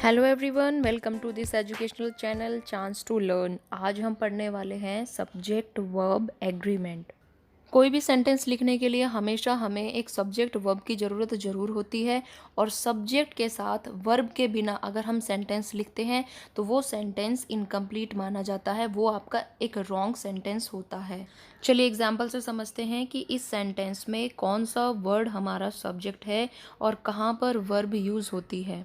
Hello everyone, welcome to this educational channel chance to learn. आज हम पढ़ने वाले हैं सब्जेक्ट वर्ब एग्रीमेंट। कोई भी सेंटेंस लिखने के लिए हमेशा हमें एक सब्जेक्ट वर्ब की ज़रूरत ज़रूर होती है, और सब्जेक्ट के साथ वर्ब के बिना अगर हम सेंटेंस लिखते हैं तो वो सेंटेंस इनकम्प्लीट माना जाता है, वो आपका एक रॉन्ग सेंटेंस होता है। चलिए एग्जाम्पल से समझते हैं कि इस सेंटेंस में कौन सा वर्ड हमारा सब्जेक्ट है और कहाँ पर वर्ब यूज़ होती है।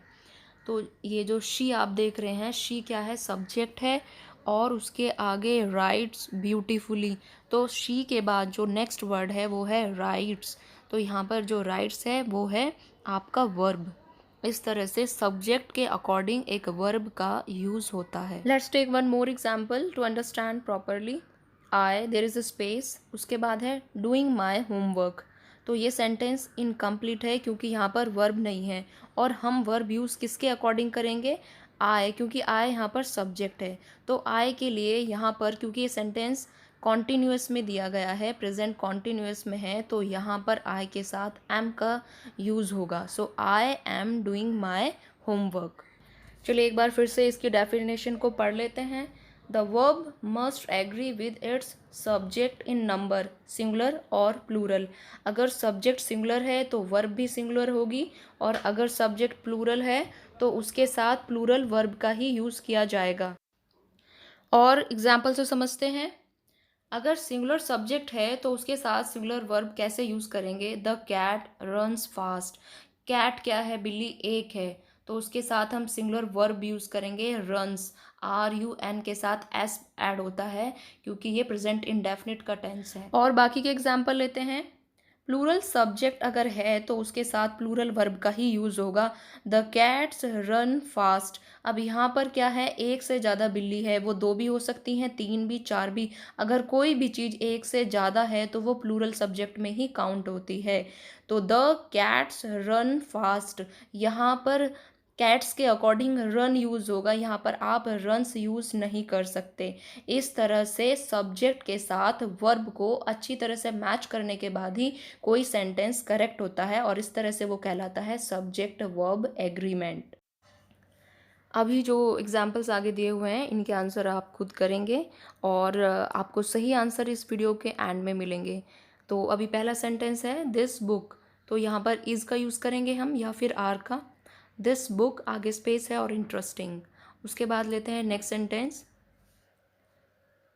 तो ये जो शी आप देख रहे हैं, शी क्या है, सब्जेक्ट है, और उसके आगे राइट्स ब्यूटीफुली। तो शी के बाद जो नेक्स्ट वर्ड है वो है राइट्स। तो यहाँ पर जो राइट्स है वो है आपका वर्ब। इस तरह से सब्जेक्ट के अकॉर्डिंग एक वर्ब का यूज़ होता है। Let's take one more example to understand properly. I, there is a space, उसके बाद है डूइंग माई होमवर्क। तो ये सेंटेंस इनकम्प्लीट है क्योंकि यहाँ पर वर्ब नहीं है, और हम वर्ब यूज़ किसके अकॉर्डिंग करेंगे, आई, क्योंकि आई यहाँ पर सब्जेक्ट है। तो आई के लिए यहाँ पर, क्योंकि ये सेंटेंस कॉन्टिन्यूअस में दिया गया है, प्रेजेंट कॉन्टिन्यूअस में है, तो यहाँ पर आई के साथ एम का यूज़ होगा। So I am doing my homework. चलिए एक बार फिर से इसकी डेफिनेशन को पढ़ लेते हैं। The verb must agree with its subject in number, singular और प्लूरल। अगर सब्जेक्ट सिंगुलर है तो वर्ब भी सिंगुलर होगी, और अगर सब्जेक्ट प्लूरल है तो उसके साथ प्लूरल वर्ब का ही यूज़ किया जाएगा। और एग्जाम्पल से समझते हैं। अगर सिंगुलर सब्जेक्ट है तो उसके साथ सिंगुलर वर्ब कैसे यूज़ करेंगे। The cat runs fast. Cat क्या है, बिल्ली एक है, तो उसके साथ हम सिंगुलर वर्ब यूज़ करेंगे रन्स। आर यू एन के साथ एस ऐड होता है क्योंकि ये प्रेजेंट इंडेफिनिट का टेंस है। और बाकी के एग्जाम्पल लेते हैं। प्लूरल सब्जेक्ट अगर है तो उसके साथ प्लूरल वर्ब का ही यूज़ होगा। The cats run fast. अब यहाँ पर क्या है, एक से ज़्यादा बिल्ली है, वो दो भी हो सकती हैं, तीन भी, चार भी। अगर कोई भी चीज़ एक से ज़्यादा है तो वो प्लूरल सब्जेक्ट में ही काउंट होती है। तो द कैट्स रन फास्ट, यहाँ पर कैट्स के अकॉर्डिंग रन यूज़ होगा, यहाँ पर आप रन्स यूज़ नहीं कर सकते। इस तरह से सब्जेक्ट के साथ वर्ब को अच्छी तरह से मैच करने के बाद ही कोई सेंटेंस करेक्ट होता है, और इस तरह से वो कहलाता है सब्जेक्ट वर्ब एग्रीमेंट। अभी जो एग्जाम्पल्स आगे दिए हुए हैं इनके आंसर आप खुद करेंगे, और आपको सही आंसर इस वीडियो के एंड में मिलेंगे। तो अभी पहला सेंटेंस है दिस बुक। तो यहाँ पर इज़ का यूज़ करेंगे हम, या फिर आर का। दिस बुक, आगे स्पेस है और इंटरेस्टिंग। उसके बाद लेते हैं नेक्स्ट सेंटेंस,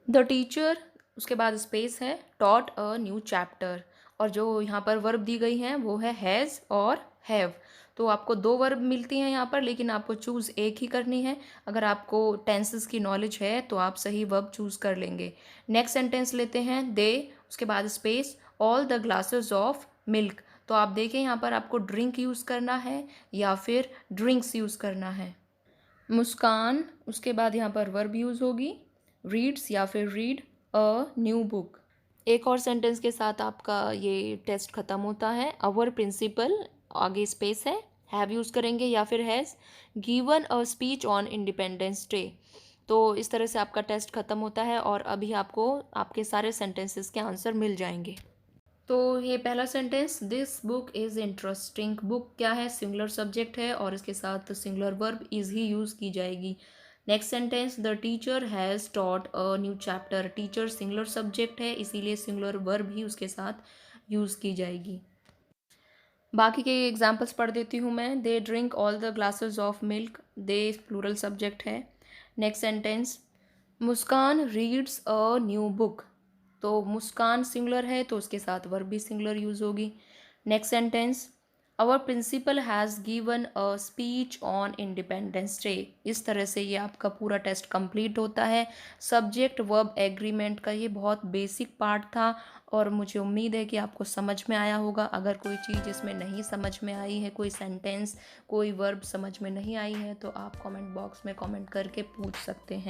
द टीचर, उसके बाद स्पेस है, टॉट अ न्यू चैप्टर। और जो यहाँ पर वर्ब दी गई हैं वो है हैज़ और हैव। तो आपको दो वर्ब मिलती हैं यहाँ पर, लेकिन आपको चूज़ एक ही करनी है। अगर आपको टेंसेस की नॉलेज है तो आप सही वर्ब चूज़ कर लेंगे। नेक्स्ट सेंटेंस लेते हैं, दे, उसके बाद space, all the glasses of milk. तो आप देखें यहाँ पर आपको ड्रिंक यूज़ करना है या फिर ड्रिंक्स यूज़ करना है। मुस्कान, उसके बाद यहाँ पर वर्ब यूज़ होगी, रीड्स या फिर रीड अ न्यू बुक। एक और सेंटेंस के साथ आपका ये टेस्ट ख़त्म होता है। अवर प्रिंसिपल, आगे स्पेस है, हैव यूज़ करेंगे या फिर has given a speech on independence day. तो इस तरह से आपका टेस्ट ख़त्म होता है, और अभी आपको आपके सारे सेंटेंसेस के आंसर मिल जाएंगे। तो ये पहला sentence, this book is interesting. Book क्या है, सिंगुलर सब्जेक्ट है, और इसके साथ singular verb is he use की जाएगी। Next sentence, the teacher has taught a new chapter. Teacher singular subject है, इसीलिए सिंगुलर वर्ब ही उसके साथ यूज़ की जाएगी। बाकी के एग्जाम्पल्स पढ़ देती हूँ मैं। They drink all the glasses of milk. They plural subject है। Next sentence, Muskan reads a new book. तो मुस्कान सिंगुलर है तो उसके साथ वर्ब भी सिंगुलर यूज़ होगी। Next sentence, our principal has given a speech on independence day. इस तरह से ये आपका पूरा टेस्ट कंप्लीट होता है। सब्जेक्ट वर्ब एग्रीमेंट का ये बहुत बेसिक पार्ट था, और मुझे उम्मीद है कि आपको समझ में आया होगा। अगर कोई चीज़ इसमें नहीं समझ में आई है, कोई सेंटेंस, कोई वर्ब समझ में नहीं आई है, तो आप कमेंट बॉक्स में कमेंट करके पूछ सकते हैं।